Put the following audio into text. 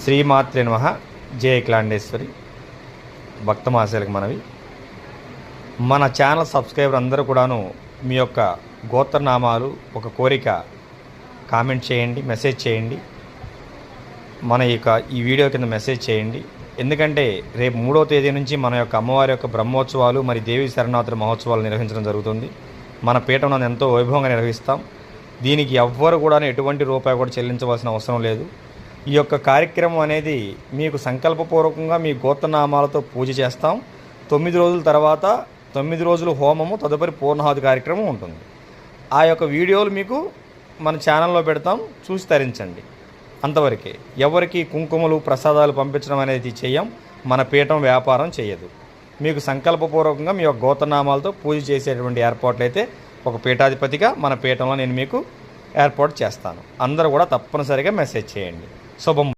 శ్రీమాత్రే నమః. జయ క్లాండేశ్వరి భక్త మహాశయులకు మనవి. మన ఛానల్ సబ్స్క్రైబర్ అందరూ కూడాను మీ యొక్క గోత్రనామాలు ఒక కోరిక కామెంట్ చేయండి, మెసేజ్ చేయండి. మన ఈ వీడియో కింద మెసేజ్ చేయండి. ఎందుకంటే రేపు 3వ తేదీ నుంచి మన యొక్క అమ్మవారి యొక్క బ్రహ్మోత్సవాలు మరి దేవీ శరణావతి మహోత్సవాలు నిర్వహించడం జరుగుతుంది. మన పీఠంలో ఎంతో వైభవంగా నిర్వహిస్తాం. దీనికి ఎవ్వరు కూడా ఎటువంటి రూపాయి కూడా చెల్లించవలసిన అవసరం లేదు. ఈ యొక్క కార్యక్రమం అనేది మీకు సంకల్పపూర్వకంగా మీ గోత్రనామాలతో పూజ చేస్తాం. 9 రోజుల తర్వాత 9 రోజులు హోమము, తదుపరి పూర్ణాహుతి కార్యక్రమం ఉంటుంది. ఆ యొక్క వీడియోలు మీకు మన ఛానల్లో పెడతాం, చూసి తరించండి. అంతవరకే. ఎవరికి కుంకుమలు ప్రసాదాలు పంపించడం అనేది చేయం. మన పీఠం వ్యాపారం చేయదు. మీకు సంకల్పపూర్వకంగా మీ యొక్క గోత్రనామాలతో పూజ చేసేటువంటి ఏర్పాట్లు అయితే ఒక పీఠాధిపతిగా మన పీఠంలో నేను మీకు ఏర్పాటు చేస్తాను. అందరూ కూడా తప్పనిసరిగా మెసేజ్ చేయండి. శుభం.